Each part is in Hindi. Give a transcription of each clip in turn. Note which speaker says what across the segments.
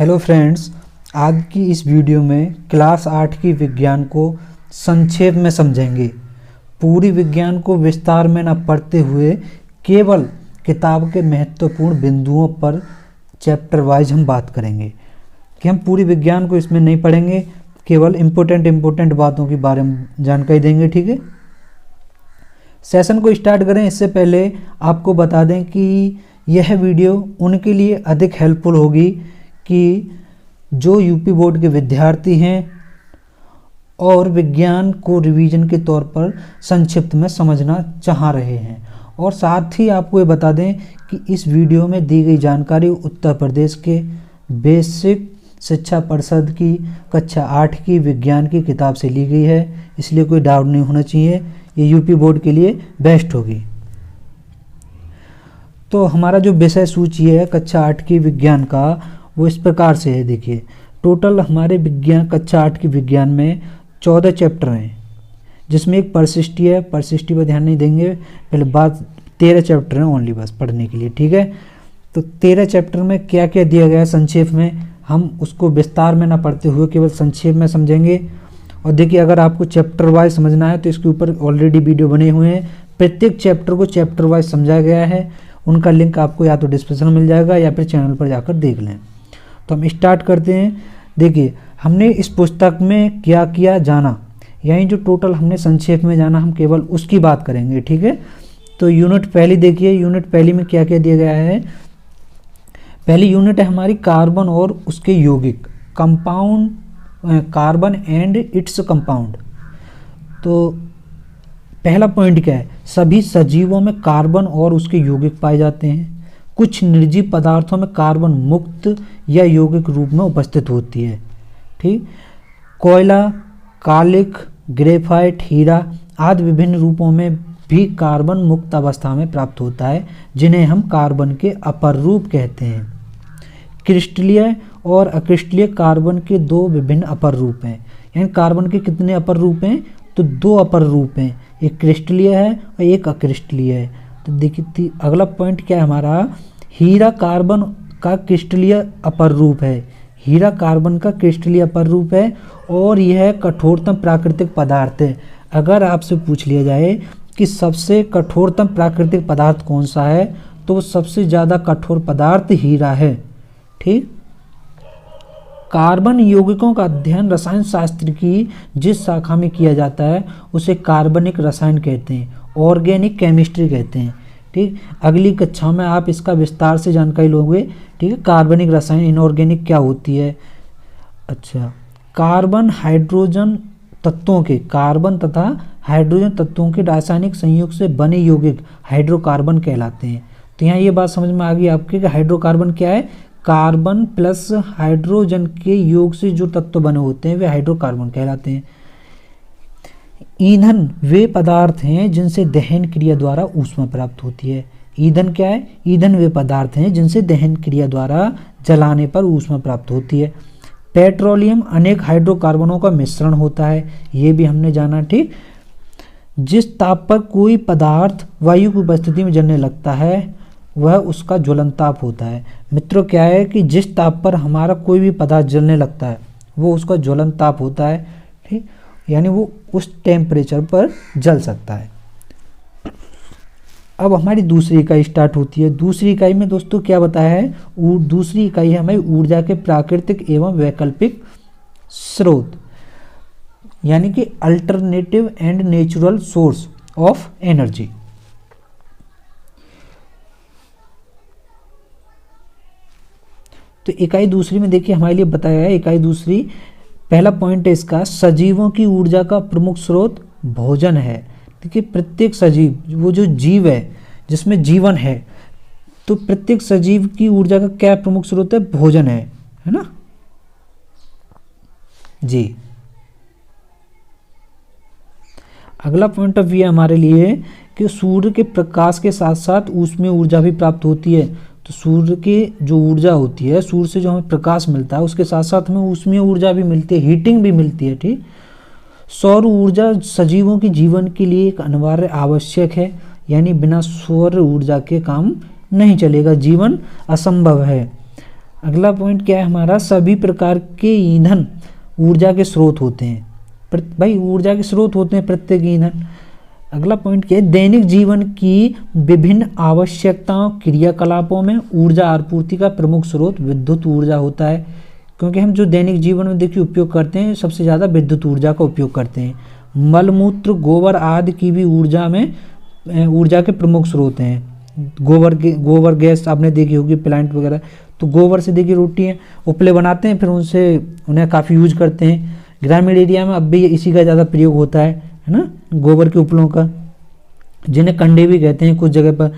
Speaker 1: हेलो फ्रेंड्स, आज की इस वीडियो में क्लास 8 की विज्ञान को संक्षेप में समझेंगे। पूरी विज्ञान को विस्तार में न पढ़ते हुए केवल किताब के महत्वपूर्ण बिंदुओं पर चैप्टर वाइज हम बात करेंगे कि हम पूरी विज्ञान को इसमें नहीं पढ़ेंगे, केवल इम्पोर्टेंट बातों के बारे में जानकारी देंगे। ठीक है, सेशन को स्टार्ट करें इससे पहले आपको बता दें कि यह वीडियो उनके लिए अधिक हेल्पफुल होगी कि जो यूपी बोर्ड के विद्यार्थी हैं और विज्ञान को रिवीजन के तौर पर संक्षिप्त में समझना चाह रहे हैं। और साथ ही आपको ये बता दें कि इस वीडियो में दी गई जानकारी उत्तर प्रदेश के बेसिक शिक्षा परिषद की कक्षा 8 की विज्ञान की किताब से ली गई है, इसलिए कोई डाउट नहीं होना चाहिए, ये यूपी बोर्ड के लिए बेस्ट होगी। तो हमारा जो विषय सूची है कक्षा 8 की विज्ञान का वो इस प्रकार से है। देखिए, टोटल हमारे विज्ञान कक्षा 8 की विज्ञान में 14 चैप्टर हैं, जिसमें एक परसिस्टी है। परसिस्टी पर ध्यान नहीं देंगे, पहले बात 13 चैप्टर हैं ओनली बस पढ़ने के लिए। ठीक है, तो 13 चैप्टर में क्या क्या दिया गया है संक्षेप में, हम उसको विस्तार में ना पढ़ते हुए केवल संक्षेप में समझेंगे। और देखिए, अगर आपको चैप्टर वाइज समझना है तो इसके ऊपर ऑलरेडी वीडियो बने हुए हैं, प्रत्येक चैप्टर को चैप्टर वाइज समझाया गया है। उनका लिंक आपको या तो डिस्क्रिप्शन में मिल जाएगा या फिर चैनल पर जाकर देख लें। तो हम स्टार्ट करते हैं। देखिए, हमने इस पुस्तक में क्या किया जाना, यानी जो टोटल हमने संक्षेप में जाना, हम केवल उसकी बात करेंगे। ठीक है, तो यूनिट पहली देखिए, यूनिट पहली में क्या क्या दिया गया है। पहली यूनिट है हमारी कार्बन और उसके यौगिक, compound, carbon and its compound. तो पहला पॉइंट क्या है, सभी सजीवों में कार्बन और उसके यौगिक पाए जाते हैं। कुछ निर्जीव पदार्थों में कार्बन मुक्त या यौगिक रूप में उपस्थित होती है। ठीक, कोयला, कालिक, ग्रेफाइट, हीरा आदि विभिन्न रूपों में भी कार्बन मुक्त अवस्था में प्राप्त होता है, जिन्हें हम कार्बन के अपर रूप कहते हैं। क्रिस्टलीय और अक्रिस्टलीय कार्बन के दो विभिन्न अपर रूप हैं। यानी कार्बन के कितने अपर रूप हैं, तो दो अपर रूप हैं, एक क्रिस्टलीय है और एक अक्रिस्टलीय है। तो देखिए, अगला पॉइंट क्या है हमारा, हीरा कार्बन का क्रिस्टलीय अपर रूप है। हीरा कार्बन का क्रिस्टलीय अपर रूप है और यह कठोरतम प्राकृतिक पदार्थ है। अगर आपसे पूछ लिया जाए कि सबसे कठोरतम प्राकृतिक पदार्थ कौन सा है, तो सबसे ज़्यादा कठोर पदार्थ हीरा है। ठीक, कार्बन यौगिकों का अध्ययन रसायन शास्त्र की जिस शाखा में किया जाता है उसे कार्बनिक रसायन कहते हैं, ऑर्गेनिक केमिस्ट्री कहते हैं। ठीक, अगली कक्षा में आप इसका विस्तार से जानकारी लोगे। ठीक है, कार्बनिक रसायन, इनऑर्गेनिक क्या होती है। अच्छा, कार्बन हाइड्रोजन तत्वों के, कार्बन तथा हाइड्रोजन तत्वों के रासायनिक संयोग से बने यौगिक हाइड्रोकार्बन कहलाते हैं। तो यहाँ ये बात समझ में आ गई आपके कि हाइड्रोकार्बन क्या है, कार्बन प्लस हाइड्रोजन के योग से जो तत्व बने होते हैं वे हाइड्रोकार्बन कहलाते हैं। ईंधन वे पदार्थ हैं जिनसे दहन क्रिया द्वारा ऊष्मा प्राप्त होती है। ईंधन क्या है, ईंधन वे पदार्थ हैं जिनसे दहन क्रिया द्वारा जलाने पर ऊष्मा प्राप्त होती है। पेट्रोलियम अनेक हाइड्रोकार्बनों का मिश्रण होता है, ये भी हमने जाना। ठीक, जिस ताप पर कोई पदार्थ वायु की उपस्थिति में जलने लगता है वह उसका ज्वलन ताप होता है। मित्रों, क्या है कि जिस ताप पर हमारा कोई भी पदार्थ जलने लगता है वो उसका ज्वलन ताप होता है। ठीक, यानी वो उस टेम्परेचर पर जल सकता है। अब हमारी दूसरी इकाई स्टार्ट होती है। दूसरी इकाई में दोस्तों क्या बताया है, दूसरी इकाई है हमारी ऊर्जा के प्राकृतिक एवं वैकल्पिक स्रोत, यानी कि alternative and natural source of energy. तो इकाई दूसरी में देखिए हमारे लिए बताया है, इकाई दूसरी पहला पॉइंट है इसका, सजीवों की ऊर्जा का प्रमुख स्रोत भोजन है। देखिए, प्रत्येक सजीव, वो जो जीव है जिसमें जीवन है, तो प्रत्येक सजीव की ऊर्जा का क्या प्रमुख स्रोत है, भोजन है ना जी। अगला पॉइंट ऑफ व्यू है हमारे लिए कि सूर्य के प्रकाश के साथ साथ ऊष्मीय ऊर्जा भी प्राप्त होती है। तो सूर्य की जो ऊर्जा होती है, सूर्य से जो हमें प्रकाश मिलता है उसके साथ साथ हमें ऊष्मीय ऊर्जा भी मिलती है, हीटिंग भी मिलती है। ठीक, सौर ऊर्जा सजीवों के जीवन के लिए एक अनिवार्य आवश्यक है, यानी बिना सौर ऊर्जा के काम नहीं चलेगा, जीवन असंभव है। अगला पॉइंट क्या है हमारा, सभी प्रकार के ईंधन ऊर्जा के स्रोत होते हैं। भाई ऊर्जा के स्रोत होते हैं प्रत्येक ईंधन। अगला पॉइंट क्या है, दैनिक जीवन की विभिन्न आवश्यकताओं क्रियाकलापों में ऊर्जा आपूर्ति का प्रमुख स्रोत विद्युत ऊर्जा होता है। क्योंकि हम जो दैनिक जीवन में देखिए उपयोग करते हैं सबसे ज़्यादा विद्युत ऊर्जा का उपयोग करते हैं। मलमूत्र गोबर आदि की भी ऊर्जा के प्रमुख स्रोत हैं। गोबर गैस आपने देखी होगी प्लांट वगैरह, तो गोबर से देखिए रोटी उपले बनाते हैं, फिर उन्हें काफ़ी यूज करते हैं। ग्रामीण एरिया में अब भी इसी का ज़्यादा प्रयोग होता है ना, गोबर के उपलों का, जिन्हें कंडे भी कहते हैं कुछ जगह पर।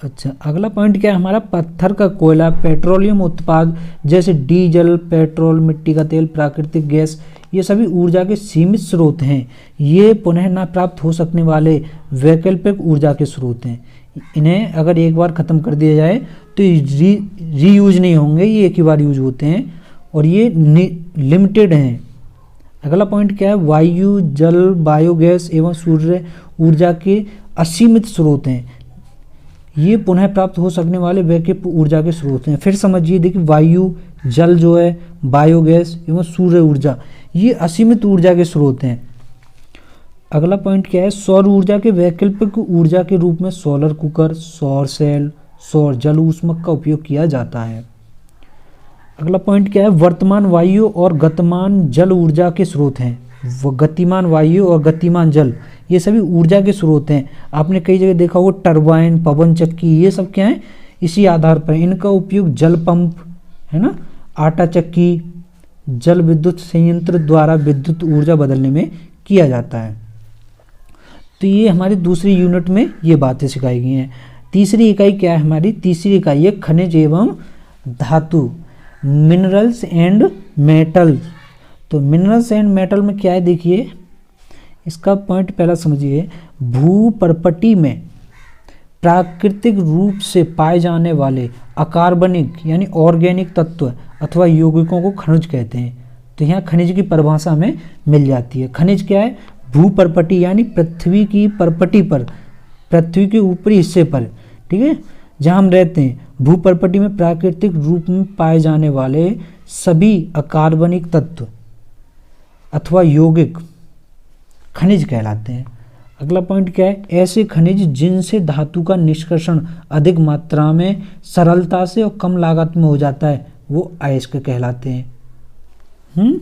Speaker 1: अच्छा, अगला पॉइंट क्या है हमारा, पत्थर का कोयला, पेट्रोलियम उत्पाद जैसे डीजल, पेट्रोल, मिट्टी का तेल, प्राकृतिक गैस, ये सभी ऊर्जा के सीमित स्रोत हैं। ये पुनः न प्राप्त हो सकने वाले वैकल्पिक ऊर्जा के स्रोत हैं। इन्हें अगर एक बार ख़त्म कर दिया जाए तो रीयूज नहीं होंगे, ये एक ही बार यूज होते हैं और ये लिमिटेड हैं। अगला पॉइंट क्या है, वायु, जल, बायोगैस एवं सूर्य ऊर्जा के असीमित स्रोत हैं। ये पुनः प्राप्त हो सकने वाले वैकल्पिक ऊर्जा के स्रोत हैं। फिर समझिए, देखिए वायु, जल जो है, बायोगैस एवं सूर्य ऊर्जा, ये असीमित ऊर्जा के स्रोत हैं। अगला पॉइंट क्या है, सौर ऊर्जा के वैकल्पिक ऊर्जा के रूप में सोलर कुकर, सौर सेल, सौर जल ऊष्मक का उपयोग किया जाता है। अगला पॉइंट क्या है, वर्तमान वायु और गतिमान जल ऊर्जा के स्रोत हैं। वो गतिमान वायु और गतिमान जल, ये सभी ऊर्जा के स्रोत हैं। आपने कई जगह देखा होगा टरबाइन, पवन चक्की, ये सब क्या है, इसी आधार पर इनका उपयोग जल पंप है ना, आटा चक्की, जल विद्युत संयंत्र द्वारा विद्युत ऊर्जा बदलने में किया जाता है। तो ये हमारी दूसरी यूनिट में ये बातें सिखाई गई हैं। तीसरी इकाई क्या है हमारी, तीसरी इकाई है खनिज एवं धातु, मिनरल्स एंड मेटल। तो मिनरल्स एंड मेटल में क्या है, देखिए इसका पॉइंट पहला समझिए, भूपर्पटी में प्राकृतिक रूप से पाए जाने वाले अकार्बनिक यानी ऑर्गेनिक तत्व अथवा यौगिकों को खनिज कहते हैं। तो यहाँ खनिज की परिभाषा हमें मिल जाती है। खनिज क्या है, भूपर्पटी यानी पृथ्वी की परपटी पर, पृथ्वी के ऊपरी हिस्से पर, ठीक है, जहाँ हम रहते हैं, भूपर्पटी में प्राकृतिक रूप में पाए जाने वाले सभी अकार्बनिक तत्व अथवा यौगिक खनिज कहलाते हैं। अगला पॉइंट क्या है, ऐसे खनिज जिनसे धातु का निष्कर्षण अधिक मात्रा में, सरलता से और कम लागत में हो जाता है, वो अयस्क कहलाते हैं।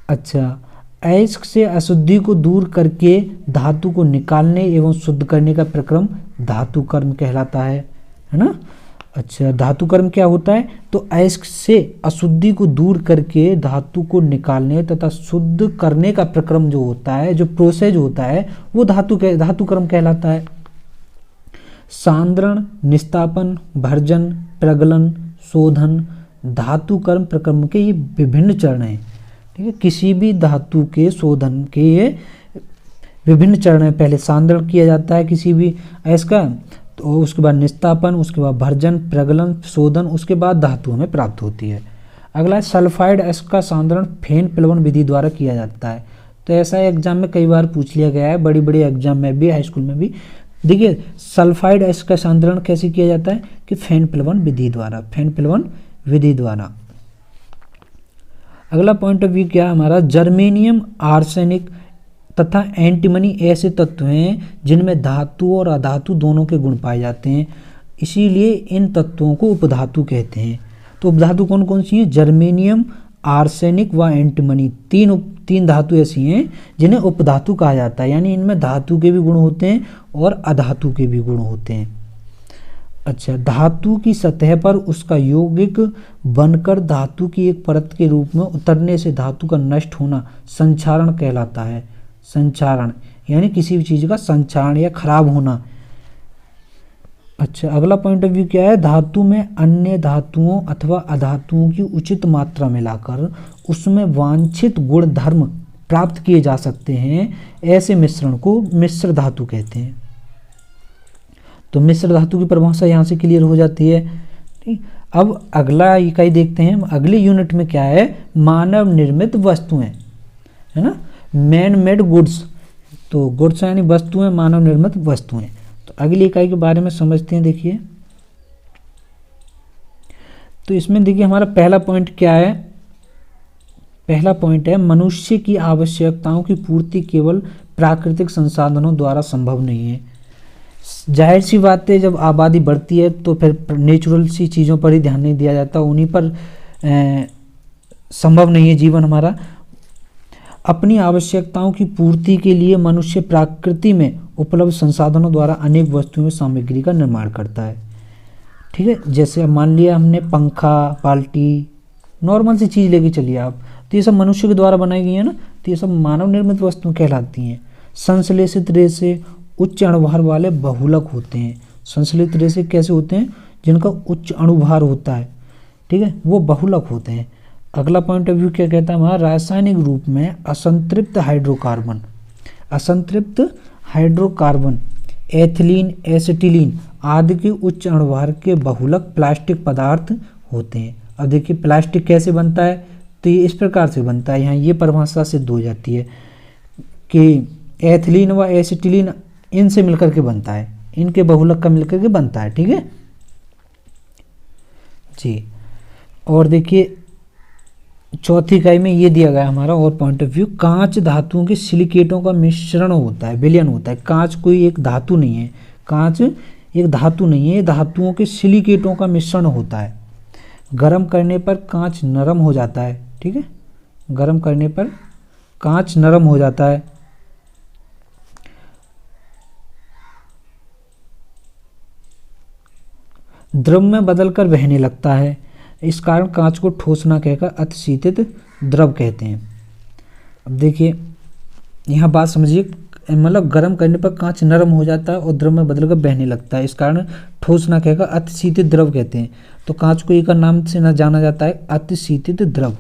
Speaker 1: अच्छा, अयस्क से अशुद्धि को दूर करके धातु को निकालने एवं शुद्ध करने का प्रक्रम धातु कर्म कहलाता है ना। अच्छा, धातु कर्म क्या होता है, तो अयस्क से अशुद्धि को दूर करके धातु को निकालने तथा शुद्ध करने का प्रक्रम जो होता है, जो प्रोसेस होता है, वो धातु कर्म कहलाता है। सांद्रण, निस्तापन, भर्जन, प्रगलन, शोधन, धातु कर्म प्रक्रम के ये विभिन्न चरण हैं। ठीक है, किसी भी धातु के शोधन के ये विभिन्न चरण हैं। पहले सांद्रण किया जाता है किसी भी अयस्क का, तो उसके बाद निस्तापन, उसके बाद भर्जन, प्रगलन, शोधन, उसके बाद धातु हमें प्राप्त होती है। अगला है सल्फाइड अयस्क का सांद्रण फेन प्लवन विधि द्वारा किया जाता है। तो ऐसा एग्जाम में कई बार पूछ लिया गया है, बड़ी बड़ी एग्जाम में भी, हाई स्कूल में भी। देखिए सल्फाइड अयस्क का सांद्रण कैसे किया जाता है कि फेन प्लवन विधि द्वारा, फेन प्लवन विधि द्वारा। अगला पॉइंट ऑफ व्यू क्या हमारा, जर्मेनियम, आर्सेनिक तथा एंटीमनी ऐसे तत्व हैं जिनमें धातु और अधातु दोनों के गुण पाए जाते हैं, इसीलिए इन तत्वों को उपधातु कहते हैं। तो उपधातु कौन कौन सी हैं, जर्मेनियम, आर्सेनिक व एंटीमनी, तीन धातु ऐसी हैं जिन्हें उपधातु कहा जाता है, यानी इनमें धातु के भी गुण होते हैं और अधातु के भी गुण होते हैं। अच्छा, धातु की सतह पर उसका यौगिक बनकर धातु की एक परत के रूप में उतरने से धातु का नष्ट होना संक्षारण कहलाता है। संक्षारण यानी किसी भी चीज़ का संक्षारण या खराब होना। अच्छा, अगला पॉइंट ऑफ व्यू क्या है, धातु में अन्य धातुओं अथवा अधातुओं की उचित मात्रा मिलाकर उसमें वांछित गुण धर्म प्राप्त किए जा सकते हैं, ऐसे मिश्रण को मिश्र धातु कहते हैं। तो मिश्र धातु की परिभाषा यहाँ से क्लियर हो जाती है। ठीक, अब अगला इकाई देखते हैं, अगली यूनिट में क्या है, मानव निर्मित वस्तुएं, है ना, मैन मेड गुड्स। तो गुड्स यानी वस्तुएं, मानव निर्मित वस्तुएं। तो अगली इकाई के बारे में समझते हैं। देखिए, तो इसमें देखिए हमारा पहला पॉइंट क्या है, पहला पॉइंट है मनुष्य की आवश्यकताओं की पूर्ति केवल प्राकृतिक संसाधनों द्वारा संभव नहीं है। जाहिर सी बात है, जब आबादी बढ़ती है तो फिर नेचुरल सी चीज़ों पर ही ध्यान नहीं दिया जाता, उन्हीं पर संभव नहीं है जीवन हमारा। अपनी आवश्यकताओं की पूर्ति के लिए मनुष्य प्रकृति में उपलब्ध संसाधनों द्वारा अनेक वस्तुओं सामग्री का निर्माण करता है। ठीक है, जैसे मान लिया हमने पंखा, बाल्टी, नॉर्मल सी चीज़ लेके चलिए आप, तो ये सब मनुष्य के द्वारा बनाई गई है ना, तो ये सब मानव निर्मित वस्तुएं कहलाती हैं। संश्लेषित रेशे उच्च अणुभार वाले बहुलक होते हैं। संश्लेषित रेशे कैसे होते हैं? जिनका उच्च अणुभार होता है, ठीक है, वो बहुलक होते हैं। अगला पॉइंट ऑफ व्यू क्या कहता है हमारा, रासायनिक रूप में असंतृप्त हाइड्रोकार्बन, असंतृप्त हाइड्रोकार्बन, एथिलीन, एसिटिलीन आदि के उच्च अणुभार के बहुलक प्लास्टिक पदार्थ होते हैं। अब देखिए प्लास्टिक कैसे बनता है, तो ये इस प्रकार से बनता है, यहाँ ये परिभाषा सिद्ध हो जाती है कि एथिलीन व एसिटिलीन इनसे मिलकर के बनता है, इनके बहुलक का मिलकर के बनता है। ठीक है जी। और देखिए चौथी इकाई में ये दिया गया हमारा और पॉइंट ऑफ व्यू, कांच धातुओं के सिलिकेटों का मिश्रण होता है, विलयन होता है। कांच कोई एक धातु नहीं है, कांच एक धातु नहीं है, धातुओं के सिलिकेटों का मिश्रण होता है। गर्म करने पर कांच नरम हो जाता है। ठीक है, गर्म करने पर कांच नरम हो जाता है। द्रव में बदलकर बहने लगता है, इस कारण कांच को ठोस न कहकर अतिशीतित द्रव कहते हैं। अब देखिए यहाँ बात समझिए, मतलब गर्म करने पर कांच नरम हो जाता है और द्रव में बदलकर बहने लगता है, इस कारण ठोस न कहकर अतिशीतित द्रव कहते हैं। तो कांच को एक नाम से न जाना जाता है, अतिशीतित द्रव।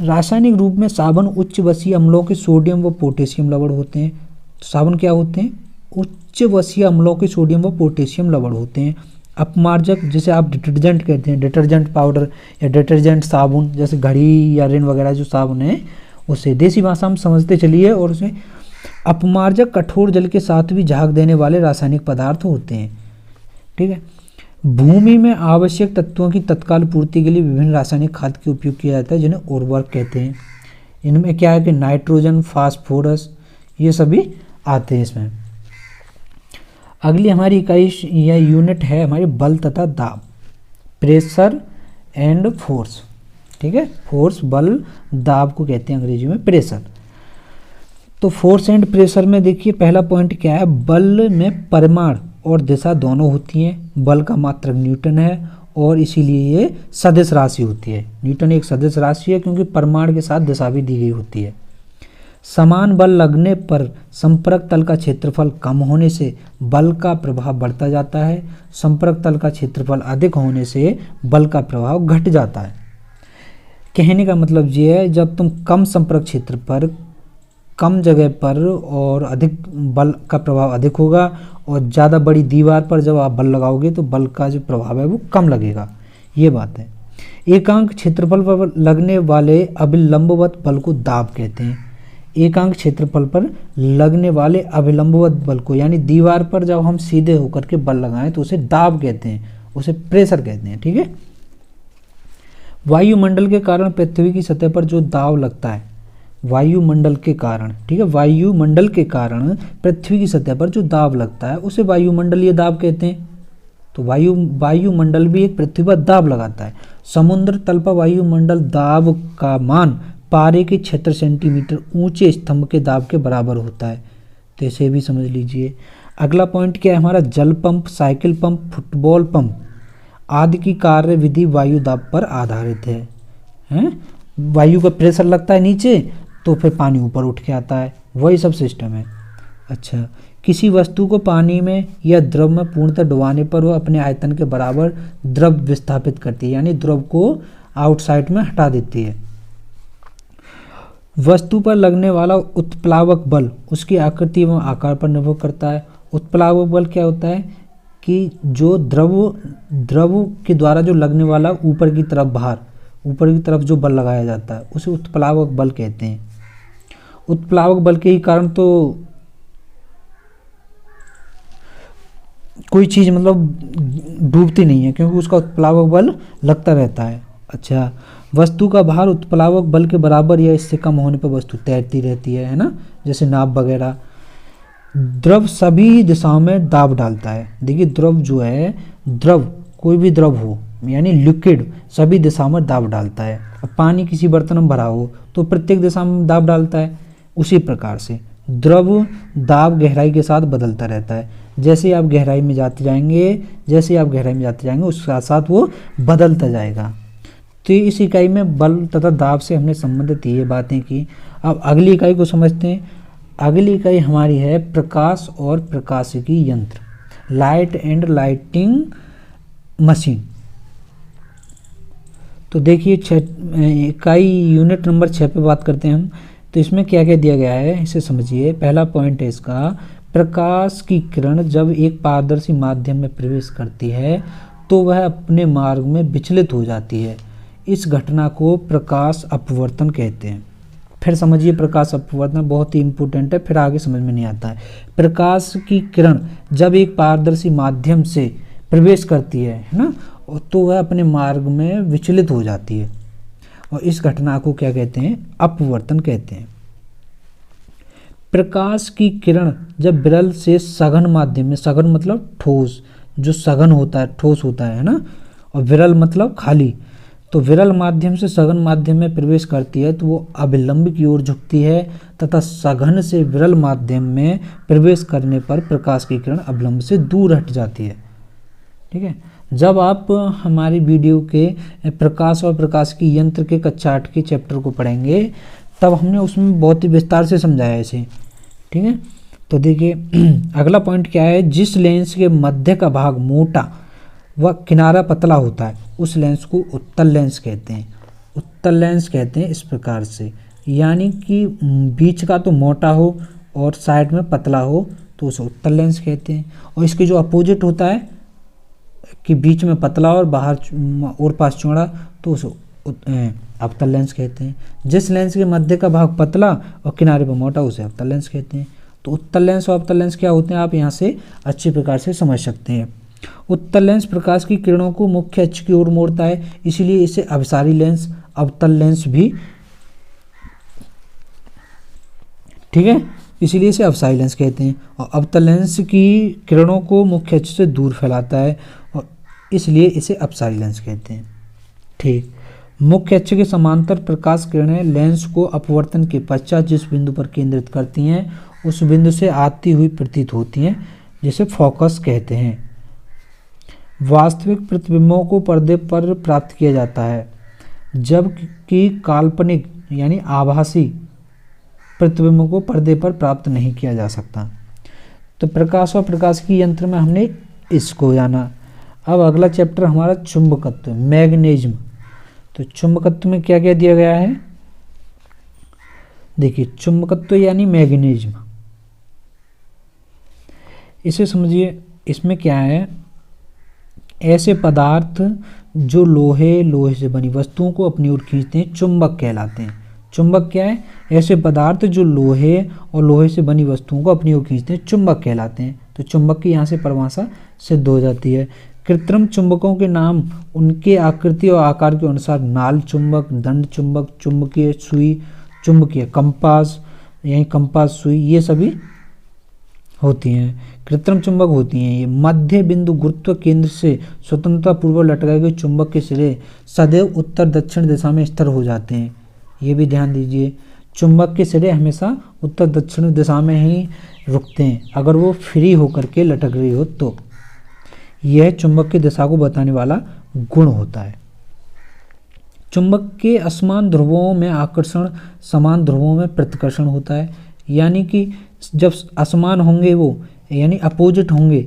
Speaker 1: रासायनिक रूप में साबुन उच्च वसीय अम्लों के सोडियम व पोटेशियम लवण होते हैं। तो साबुन क्या होते हैं? उच्च वसीय अम्लों के सोडियम व पोटेशियम लवण होते हैं। अपमार्जक, जैसे आप डिटर्जेंट कहते हैं, डिटर्जेंट पाउडर या डिटर्जेंट साबुन, जैसे घड़ी या रिन वगैरह जो साबुन है, उसे देसी भाषा में समझते चलिए। और उसमें अपमार्जक कठोर जल के साथ भी झाग देने वाले रासायनिक पदार्थ होते हैं। ठीक है, भूमि में आवश्यक तत्वों की तत्काल पूर्ति के लिए विभिन्न रासायनिक खाद का उपयोग किया जाता है, जिन्हें उर्वरक कहते हैं। इनमें क्या है कि नाइट्रोजन, फास्फोरस, ये सभी आते हैं इसमें। अगली हमारी इकाई या यूनिट है हमारी बल तथा दाब, प्रेशर एंड फोर्स। ठीक है, फोर्स बल, दाब को कहते हैं अंग्रेजी में प्रेशर। तो फोर्स एंड प्रेशर में देखिए पहला पॉइंट क्या है, बल में परिमाण और दिशा दोनों होती हैं। बल का मात्रक न्यूटन है और इसीलिए ये सदिश राशि होती है। न्यूटन एक सदिश राशि है क्योंकि परिमाण के साथ दिशा भी दी गई होती है। समान बल लगने पर संपर्क तल का क्षेत्रफल कम होने से बल का प्रभाव बढ़ता जाता है, संपर्क तल का क्षेत्रफल अधिक होने से बल का प्रभाव घट जाता है। कहने का मतलब ये है, जब तुम कम संपर्क क्षेत्र पर, कम जगह पर और अधिक बल का प्रभाव अधिक होगा, और ज़्यादा बड़ी दीवार पर जब आप बल लगाओगे तो बल का जो प्रभाव है वो कम लगेगा, ये बात है। एकांक क्षेत्रफल पर लगने वाले अभिलंबवत बल को दाब कहते हैं। एकांक क्षेत्रफल पर लगने वाले अभिलंबवत बल को, यानी दीवार पर जब हम सीधे होकर के बल लगाएं तो उसे दाब कहते हैं, उसे प्रेशर कहते हैं। ठीक है, वायुमंडल के कारण पृथ्वी की सतह पर जो दाब लगता है, वायुमंडल के कारण, ठीक है, वायुमंडल के कारण पृथ्वी की सतह पर जो दाब लगता है उसे वायुमंडलीय दाब कहते हैं। तो वायुमंडल भी एक पृथ्वी पर दाब लगाता है। समुद्र तल पर वायुमंडल दाब का मान पारे के 76 सेंटीमीटर ऊंचे स्तंभ के दाब के बराबर होता है, तो इसे भी समझ लीजिए। अगला पॉइंट क्या है हमारा, जल pump, cycle pump, football pump आदि की कार्य विधि वायु दाब पर आधारित है। वायु का प्रेशर लगता है नीचे तो फिर पानी ऊपर उठ के आता है, वही सब सिस्टम है। अच्छा, किसी वस्तु को पानी में या द्रव में पूर्णतः डुबाने पर वह अपने आयतन के बराबर द्रव विस्थापित करती है, यानी द्रव को आउटसाइड में हटा देती है। वस्तु पर लगने वाला उत्प्लावक बल उसकी आकृति एवं आकार पर निर्भर करता है। उत्प्लावक बल क्या होता है कि जो द्रव के द्वारा जो लगने वाला ऊपर की तरफ भार, ऊपर की तरफ जो बल लगाया जाता है उसे उत्प्लावक बल कहते हैं। उत्प्लावक बल के ही कारण तो कोई चीज़ मतलब डूबती नहीं है, क्योंकि उसका उत्प्लावक बल लगता रहता है। अच्छा, वस्तु का भार उत्प्लावक बल के बराबर या इससे कम होने पर वस्तु तैरती रहती है ना, जैसे नाव वगैरह। द्रव सभी दिशाओं में दाब डालता है। देखिए द्रव जो है, द्रव कोई भी द्रव हो यानी लिक्विड सभी दिशाओं में दाब डालता है। अब पानी किसी बर्तन में भरा हो तो प्रत्येक दिशा में दाब डालता है। उसी प्रकार से द्रव दाब गहराई के साथ बदलता रहता है। जैसे आप गहराई में जाते जाएंगे उसके साथ साथ वो बदलता जाएगा। तो इस इकाई में बल तथा दाब से हमने संबंधित ये बातें की। अब अगली इकाई को समझते हैं। अगली इकाई हमारी है प्रकाश और प्रकाशिकी यंत्र, लाइट एंड लाइटिंग मशीन। तो देखिए इकाई यूनिट नंबर 6 पे बात करते हैं हम। तो इसमें क्या क्या दिया गया है इसे समझिए। पहला पॉइंट है इसका, प्रकाश की किरण जब एक पारदर्शी माध्यम में प्रवेश करती है तो वह अपने मार्ग में विचलित हो जाती है। इस घटना को प्रकाश अपवर्तन कहते हैं। फिर समझिए, प्रकाश अपवर्तन बहुत ही इंपॉर्टेंट है, फिर आगे समझ में नहीं आता है। प्रकाश की किरण जब एक पारदर्शी माध्यम से प्रवेश करती है ना, तो वह अपने मार्ग में विचलित हो जाती है और इस घटना को क्या कहते हैं, अपवर्तन कहते हैं। प्रकाश की किरण जब विरल से सघन माध्यम में, सघन मतलब ठोस, जो सघन होता है ठोस होता है ना, और विरल मतलब खाली, तो विरल माध्यम से सघन माध्यम में प्रवेश करती है तो वो अभिलंब की ओर झुकती है तथा सघन से विरल माध्यम में प्रवेश करने पर प्रकाश की किरण अभिलंब से दूर हट जाती है। ठीक है, जब आप हमारी वीडियो के प्रकाश और प्रकाश की यंत्र के कक्षा 8 के चैप्टर को पढ़ेंगे तब हमने उसमें बहुत ही विस्तार से समझाया इसे। ठीक है, तो देखिए अगला पॉइंट क्या है, जिस लेंस के मध्य का भाग मोटा व किनारा पतला होता है उस लेंस को उत्तल लेंस कहते हैं। उत्तल लेंस कहते हैं इस प्रकार से, यानी कि बीच का तो मोटा हो और साइड में पतला हो तो उसे उत्तल लेंस कहते हैं। और इसके जो अपोजिट होता है कि बीच में पतला और बाहर और पास चौड़ा तो उसे अवतल लेंस कहते हैं। जिस लेंस के मध्य का भाग पतला और किनारे पर मोटा उसे अवतल लेंस कहते हैं। तो उत्तल लेंस और अवतल लेंस क्या होते हैं आप यहाँ से अच्छी प्रकार से समझ सकते हैं। उत्तल लेंस प्रकाश की किरणों को मुख्य अक्ष की ओर मोड़ता है, इसीलिए इसे अभिसारी लेंस, अवतल लेंस भी, ठीक है, इसीलिए इसे अभिसारी लेंस कहते हैं। और अवतल लेंस की किरणों को मुख्य अक्ष से दूर फैलाता है और इसलिए इसे अपसारी लेंस कहते हैं। ठीक, मुख्य अक्ष के समांतर प्रकाश किरणें लेंस को अपवर्तन के पश्चात जिस बिंदु पर केंद्रित करती हैं उस बिंदु से आती हुई प्रतीत होती हैं, जिसे फोकस कहते हैं। वास्तविक प्रतिबिंबों को पर्दे पर प्राप्त किया जाता है, जबकि काल्पनिक यानी आभासी प्रतिबिंबों को पर्दे पर प्राप्त नहीं किया जा सकता। तो प्रकाश और प्रकाश की यंत्र में हमने इसको जाना। अब अगला चैप्टर हमारा चुंबकत्व, मैग्नेज्म। तो चुंबकत्व में क्या क्या दिया गया है, देखिए चुंबकत्व यानी मैग्नेज्म, इसे समझिए। इसमें क्या है, ऐसे पदार्थ जो लोहे से बनी वस्तुओं को अपनी ओर खींचते हैं चुंबक कहलाते हैं। चुंबक क्या है, ऐसे पदार्थ जो लोहे से बनी वस्तुओं को अपनी ओर खींचते हैं चुंबक कहलाते हैं। तो चुंबक की यहाँ से परिभाषा सिद्ध हो जाती है। कृत्रिम चुंबकों के नाम उनके आकृति और आकार के अनुसार नाल चुंबक, दंड चुंबक, चुंबकीय सुई, चुंबकीय कंपास, यही कंपास सुई, ये सभी होती हैं, कृत्रिम चुंबक होती हैं। ये मध्य बिंदु गुरुत्व केंद्र से स्वतंत्रता पूर्वक लटकाए गए चुंबक के सिरे सदैव उत्तर दक्षिण दिशा में स्थिर हो जाते हैं। ये भी ध्यान दीजिए, चुंबक के सिरे हमेशा उत्तर दक्षिण दिशा में ही रुकते हैं अगर वो फ्री होकर के लटक रही हो तो। यह चुंबक की दिशा को बताने वाला गुण होता है। चुंबक के असमान ध्रुवों में आकर्षण, समान ध्रुवों में प्रतिकर्षण होता है। यानी कि जब असमान होंगे वो यानी अपोजिट होंगे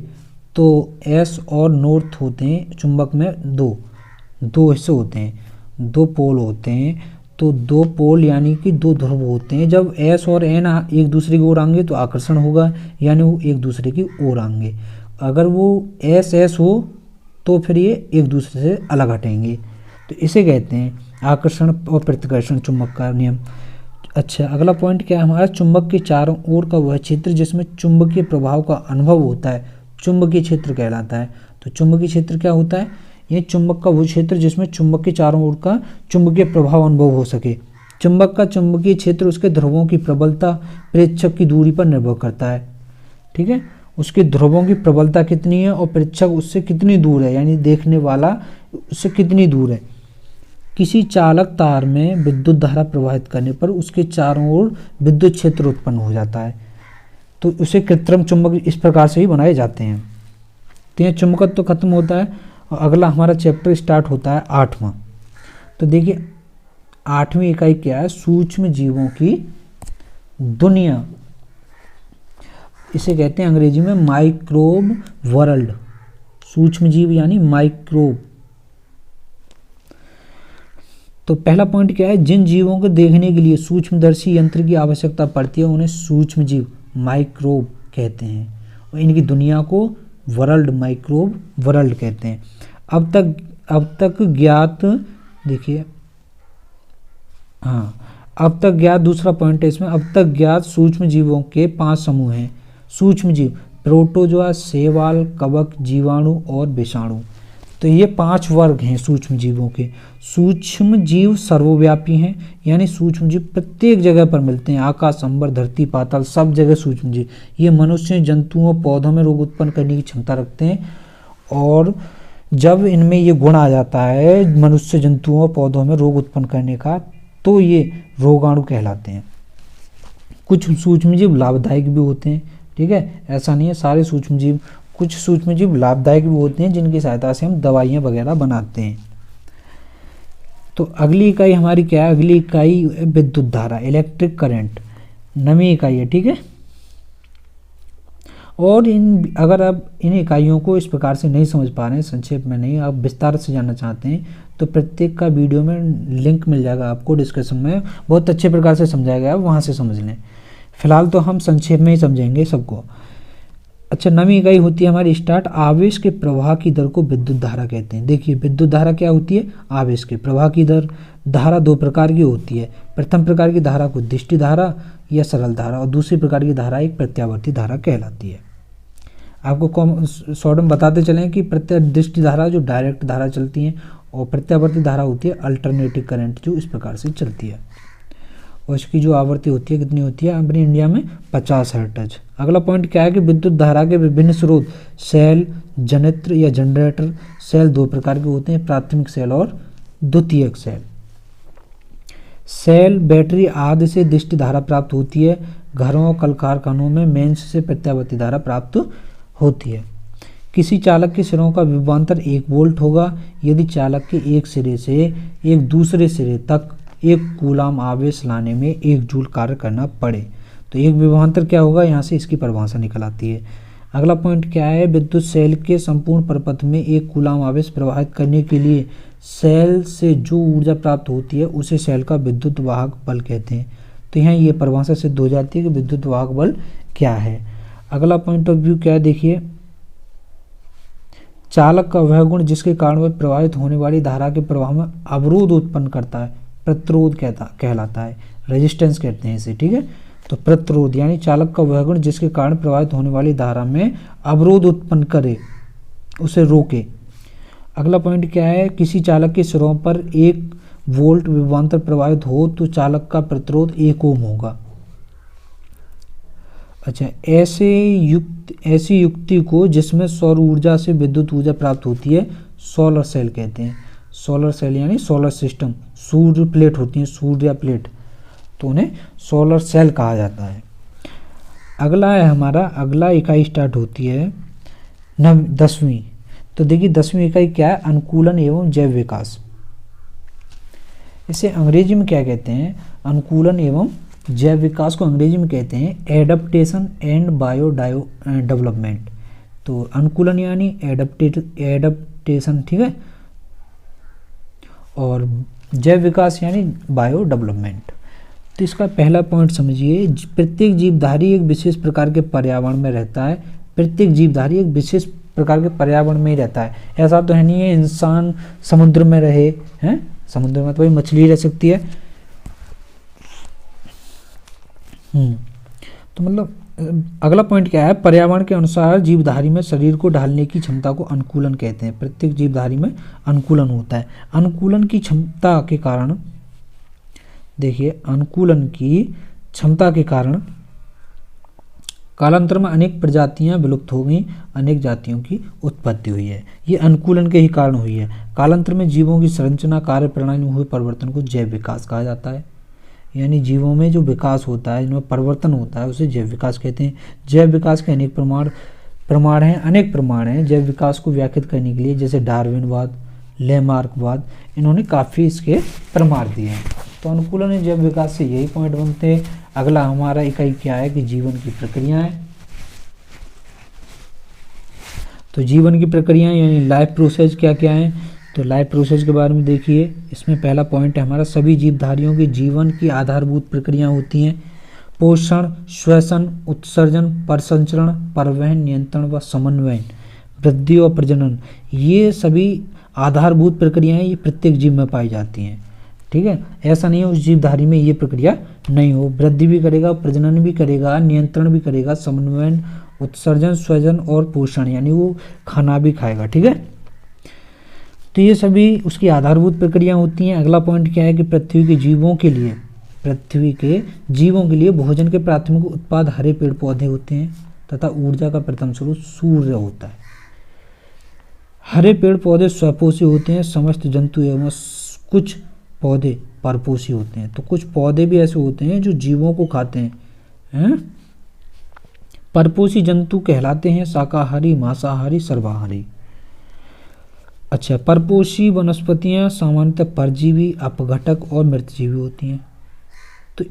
Speaker 1: तो एस और नॉर्थ होते हैं चुंबक में, दो हिस्से होते हैं, दो पोल होते हैं। तो दो पोल यानी कि दो ध्रुव होते हैं। जब एस और एन एक दूसरे की ओर आएंगे तो आकर्षण होगा, यानी वो एक दूसरे की ओर आएंगे। अगर वो एस हो तो फिर ये एक दूसरे से अलग हटेंगे। तो इसे कहते हैं आकर्षण और प्रतिकर्षण, चुंबक का नियम। अच्छा, अगला पॉइंट क्या है हमारा, चुंबक के चारों ओर का वह क्षेत्र जिसमें चुंबकीय प्रभाव का अनुभव होता है चुंबकीय क्षेत्र कहलाता है। तो चुंबकीय क्षेत्र क्या होता है? ये चुंबक का वो क्षेत्र जिसमें चुंबक के चारों ओर का चुंबकीय प्रभाव अनुभव हो सके। चुंबक का चुंबकीय क्षेत्र उसके ध्रुवों की प्रबलता प्रेक्षक की दूरी पर निर्भर करता है। ठीक है, उसके ध्रुवों की प्रबलता कितनी है और प्रेक्षक उससे कितनी दूर है, यानी देखने वाला उससे कितनी दूर है। किसी चालक तार में विद्युत धारा प्रवाहित करने पर उसके चारों ओर विद्युत क्षेत्र उत्पन्न हो जाता है। तो उसे कृत्रिम चुंबक इस प्रकार से ही बनाए जाते हैं। तो यह चुंबकत्व तो खत्म होता है और अगला हमारा चैप्टर स्टार्ट होता है 8वां। तो देखिए 8वीं इकाई क्या है? सूक्ष्म जीवों की दुनिया। इसे कहते हैं अंग्रेजी में माइक्रोब वर्ल्ड। सूक्ष्म जीव यानी माइक्रोब। तो पहला पॉइंट क्या है? जिन जीवों को देखने के लिए सूक्ष्मदर्शी यंत्र की आवश्यकता पड़ती है उन्हें सूक्ष्म जीव माइक्रोब कहते हैं और इनकी दुनिया को वर्ल्ड माइक्रोब वर्ल्ड कहते हैं। अब तक ज्ञात, देखिए हाँ, अब तक ज्ञात दूसरा पॉइंट है इसमें, अब तक ज्ञात सूक्ष्म जीवों के 5 समूह हैं। सूक्ष्म जीव प्रोटोजोआ, शैवाल, कवक, जीवाणु और विषाणु। तो ये 5 वर्ग हैं सूक्ष्म जीवों के। सूक्ष्म जीव सर्वव्यापी हैं, यानी सूक्ष्म जीव प्रत्येक जगह पर मिलते हैं। आकाश, अंबर, धरती, पाताल सब जगह सूक्ष्म जीव। ये मनुष्य, जंतुओं, पौधों में रोग उत्पन्न करने की क्षमता रखते हैं और जब इनमें ये गुण आ जाता है मनुष्य, जंतुओं, पौधों में रोग उत्पन्न करने का, तो ये रोगाणु कहलाते हैं। कुछ सूक्ष्म जीव लाभदायक भी होते हैं। ठीक है, ऐसा नहीं है सारे सूक्ष्म जीव, कुछ सूक्ष्म जीव लाभदायक भी होते हैं जिनकी सहायता से हम दवाइयाँ वगैरह बनाते हैं। तो अगली इकाई हमारी क्या है? अगली इकाई विद्युत धारा, इलेक्ट्रिक करंट, 9वीं इकाई है। ठीक है, और अगर आप इन इकाइयों को इस प्रकार से नहीं समझ पा रहे हैं, संक्षेप में नहीं, आप विस्तार से जानना चाहते हैं, तो प्रत्येक का वीडियो में लिंक मिल जाएगा आपको डिस्क्रिप्शन में, बहुत अच्छे प्रकार से समझाया गया है, वहाँ से समझ लें। फिलहाल तो हम संक्षेप में ही समझेंगे सबको। अच्छा, 9वीं इकाई होती है हमारी स्टार्ट, आवेश के प्रवाह की दर को विद्युत धारा कहते हैं। देखिए विद्युत धारा क्या होती है? आवेश के प्रवाह की दर। धारा 2 प्रकार की होती है। प्रथम प्रकार की धारा को दृष्टि धारा या सरल धारा और दूसरी प्रकार की धारा एक प्रत्यावर्ती धारा कहलाती है। आपको शॉर्ट में बताते चलें कि दृष्टि धारा जो डायरेक्ट धारा चलती है और प्रत्यावर्ती धारा होती है अल्टरनेटिव करंट, जो इस प्रकार से चलती है और इसकी जो आवृत्ति होती है कितनी होती है अपनी इंडिया में? 50 हर्ट्ज। अगला पॉइंट क्या है कि विद्युत धारा के विभिन्न स्रोत, सेल, जनित्र या जनरेटर। सेल 2 प्रकार के होते हैं, प्राथमिक सेल और द्वितीयक सेल। सेल, बैटरी आदि से दृष्टि धारा प्राप्त होती है। घरों, कल कारखानों में मेंस से प्रत्यावर्ती धारा प्राप्त होती है। किसी चालक के सिरों का विभवांतर 1 वोल्ट होगा यदि चालक के एक सिरे से एक दूसरे सिरे तक 1 कूलाम आवेश लाने में 1 जूल कार्य करना पड़े। तो एक विभवांतर क्या होगा? यहाँ से इसकी परिभाषा निकल आती है। अगला पॉइंट क्या है? विद्युत सेल के संपूर्ण प्रपथ में 1 कूलाम आवेश प्रवाहित करने के लिए सेल से जो ऊर्जा प्राप्त होती है उसे सेल का विद्युत वाहक बल कहते हैं। तो यहाँ ये परिभाषा सिद्ध हो जाती है कि विद्युत वाहक बल क्या है। अगला पॉइंट ऑफ व्यू क्या है? देखिए चालक का वह गुण जिसके कारण वह प्रवाहित होने वाली धारा के प्रवाह में अवरोध उत्पन्न करता है प्रतिरोध कहलाता है, रेजिस्टेंस कहते हैं इसे। ठीक है, तो प्रतिरोध यानी चालक का वह गुण जिसके कारण प्रवाहित होने वाली धारा में अवरोध उत्पन्न करे, उसे रोके। अगला पॉइंट क्या है? किसी चालक के सिरों पर 1 वोल्ट विभवांतर प्रवाहित हो तो चालक का प्रतिरोध 1 ओम होगा। अच्छा, ऐसी युक्ति को जिसमें सौर ऊर्जा से विद्युत ऊर्जा प्राप्त होती है सोलर सेल कहते हैं। सोलर सेल यानी सोलर सिस्टम, सूर्य प्लेट होती है, सूर्य प्लेट, तो उन्हें सोलर सेल कहा जाता है। अगला है हमारा, अगला इकाई स्टार्ट होती है 10वीं। तो देखिए 10वीं इकाई क्या है? अनुकूलन एवं जैव विकास। इसे अंग्रेजी में क्या कहते हैं? अनुकूलन एवं जैव विकास को अंग्रेजी में कहते हैं एडप्टेशन एंड बायो डेवलपमेंट। तो अनुकूलन यानी एडप्टेशन, ठीक है, और जैव विकास यानी बायो डेवलपमेंट। तो इसका पहला पॉइंट समझिए, प्रत्येक जीवधारी एक विशेष प्रकार के पर्यावरण में रहता है। प्रत्येक जीवधारी एक विशेष प्रकार के पर्यावरण में ही रहता है। ऐसा तो है नहीं है इंसान समुद्र में रहे हैं, समुद्र में तो भाई मछली रह सकती है। तो मतलब अगला पॉइंट क्या है, पर्यावरण के अनुसार जीवधारी में शरीर को ढालने की क्षमता को अनुकूलन कहते हैं। प्रत्येक जीवधारी में अनुकूलन होता है। अनुकूलन की क्षमता के कारण, देखिए अनुकूलन की क्षमता के कारण कालांतर में अनेक प्रजातियां विलुप्त हो गई, अनेक जातियों की उत्पत्ति हुई है। ये अनुकूलन के ही कारण हुई है। कालांतर में जीवों की संरचना कार्य प्रणाली में हुए परिवर्तन को जैव विकास कहा जाता है। यानी जीवों में जो विकास होता है, जिनमें परिवर्तन होता है, उसे जैव विकास कहते हैं। जैव विकास के अनेक अनेक प्रमाण हैं जैव विकास को व्याख्यात करने के लिए, जैसे डार्विनवाद, लेमार्कवाद, इन्होंने काफ़ी इसके प्रमाण दिए हैं। तो अनुकूलन और जैव विकास से यही पॉइंट बनते हैं। अगला हमारा इकाई क्या है कि जीवन की प्रक्रियाएं। तो जीवन की प्रक्रियाएं यानी लाइफ प्रोसेस क्या क्या है, तो लाइफ प्रोसेस के बारे में देखिए। इसमें पहला पॉइंट है हमारा, सभी जीवधारियों के जीवन की आधारभूत प्रक्रियाएं होती हैं। पोषण, श्वसन, उत्सर्जन, परिसंचरण, परिवहन, नियंत्रण व समन्वय, वृद्धि और प्रजनन, ये सभी आधारभूत प्रक्रियाएं ये प्रत्येक जीव में पाई जाती हैं। ठीक है, ऐसा नहीं है उस जीवधारी में ये प्रक्रिया नहीं हो। वृद्धि भी करेगा, प्रजनन भी करेगा, नियंत्रण भी करेगा, समन्वय, उत्सर्जन, स्वजन और पोषण, यानी वो खाना भी खाएगा। ठीक है, तो ये सभी उसकी आधारभूत प्रक्रियाएं होती हैं। अगला पॉइंट क्या है कि पृथ्वी के जीवों के लिए भोजन के प्राथमिक उत्पाद हरे पेड़ पौधे होते हैं तथा ऊर्जा का प्रथम स्रोत सूर्य होता है। हरे पेड़ पौधे स्वपोषी होते हैं। समस्त जंतु एवं कुछ पौधे परपोषी होते हैं। तो कुछ पौधे भी ऐसे होते हैं जो जीवों को खाते हैं, परपोषी जंतु कहलाते हैं शाकाहारी, मांसाहारी, सर्वाहारी। अच्छा, परपोषी वनस्पतियां सामान्यतः परजीवी, अपघटक और मृतजीवी होती हैं। तो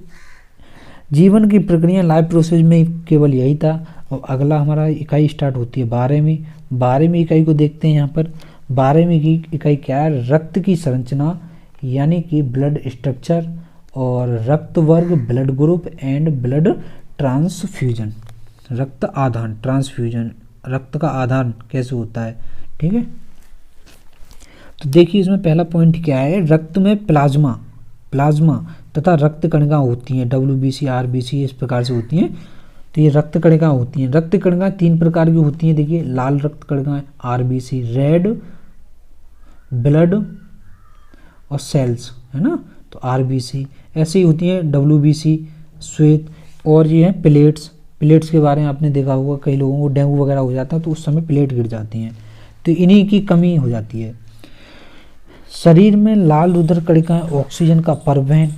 Speaker 1: जीवन की प्रक्रिया लाइफ प्रोसेस में केवल यही था। और अगला हमारा इकाई स्टार्ट होती है 12वीं। 12वीं इकाई को देखते हैं। यहाँ पर 12वीं की इकाई क्या है, रक्त की संरचना यानी कि ब्लड स्ट्रक्चर और रक्त वर्ग, blood group and blood transfusion, रक्त आदान, ट्रांसफ्यूजन, रक्त का आदान कैसे होता है। ठीक है, तो देखिए इसमें पहला पॉइंट क्या है, रक्त में प्लाज्मा तथा रक्त कणिका होती हैं। WBC, RBC इस प्रकार से होती हैं। तो ये रक्त कणिका होती हैं। रक्त कणिका 3 प्रकार की होती हैं। देखिए, लाल रक्त कणिका RBC, रेड ब्लड और सेल्स, है ना, तो RBC। ऐसे ही होती है WBC, श्वेत, और ये है प्लेट्स। प्लेट्स के बारे में आपने देखा होगा, कई लोगों को डेंगू वगैरह हो जाता है तो उस समय प्लेट गिर जाती हैं, तो इन्हीं की कमी हो जाती है। शरीर में लाल रुधिर कणिका ऑक्सीजन का परिवहन,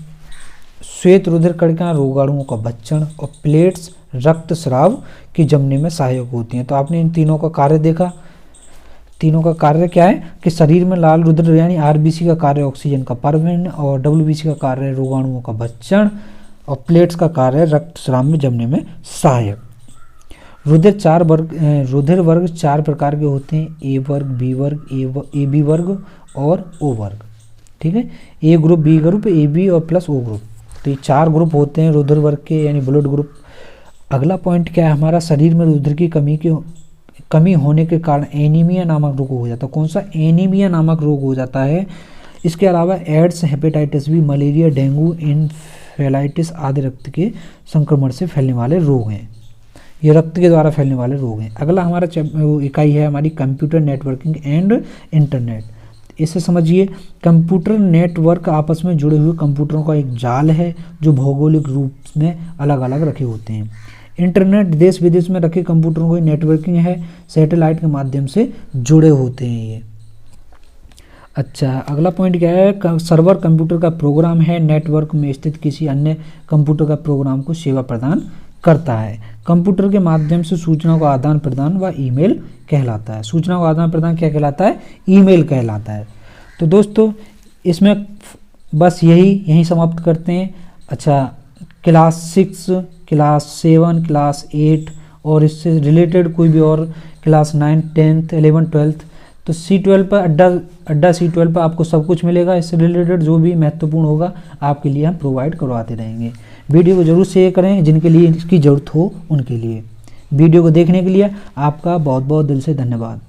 Speaker 1: श्वेत रुधिर कणिका रोगाणुओं का भक्षण और प्लेट्स रक्त स्राव की जमने में सहायक होती हैं। तो आपने इन तीनों का कार्य देखा। तीनों का कार्य क्या है कि शरीर में लाल रुधिर यानी RBC का कार्य ऑक्सीजन का परिवहन और WBC का कार्य रोगाणुओं का भक्षण और प्लेट्स का कार्य रक्त स्राव में जमने में सहायक। रुधिर वर्ग 4 प्रकार के होते हैं, A वर्ग, B वर्ग, AB वर्ग और O वर्ग। ठीक है, A group, B group, AB और प्लस O ग्रुप। तो ये 4 ग्रुप होते हैं रुधिर वर्ग के, यानी ब्लड ग्रुप। अगला पॉइंट क्या है हमारा, शरीर में रुधिर की कमी होने के कारण एनीमिया नामक रोग हो जाता है। कौन सा, एनीमिया नामक रोग हो जाता है। इसके अलावा AIDS, hepatitis B, malaria, dengue, encephalitis आदि रक्त के संक्रमण से फैलने वाले रोग हैं। ये रक्त के द्वारा फैलने वाले रोग हैं। अगला हमारा इकाई है हमारी कंप्यूटर नेटवर्किंग एंड इंटरनेट। इसे समझिए, कंप्यूटर नेटवर्क आपस में जुड़े हुए कंप्यूटरों का एक जाल है जो भौगोलिक रूप में अलग अलग रखे होते हैं। इंटरनेट देश विदेश में रखे कंप्यूटरों की नेटवर्किंग है, सैटेलाइट के माध्यम से जुड़े होते हैं ये। अच्छा, अगला पॉइंट क्या है, सर्वर कंप्यूटर का प्रोग्राम है, नेटवर्क में स्थित किसी अन्य कंप्यूटर का प्रोग्राम को सेवा प्रदान करता है। कंप्यूटर के माध्यम से सूचनाओं का आदान प्रदान व ईमेल कहलाता है। सूचनाओं का आदान प्रदान क्या कहलाता है, ईमेल कहलाता है। तो दोस्तों इसमें बस यही समाप्त करते हैं। अच्छा, क्लास 6, क्लास 7, क्लास 8 और इससे रिलेटेड कोई भी और क्लास 9, 10th, 11th, 12th, तो C12 पर अड्डा C12 पर आपको सब कुछ मिलेगा। इससे रिलेटेड जो भी महत्वपूर्ण होगा आपके लिए हम प्रोवाइड करवाते रहेंगे। वीडियो को जरूर शेयर करें जिनके लिए इसकी ज़रूरत हो उनके लिए। वीडियो को देखने के लिए आपका बहुत बहुत दिल से धन्यवाद।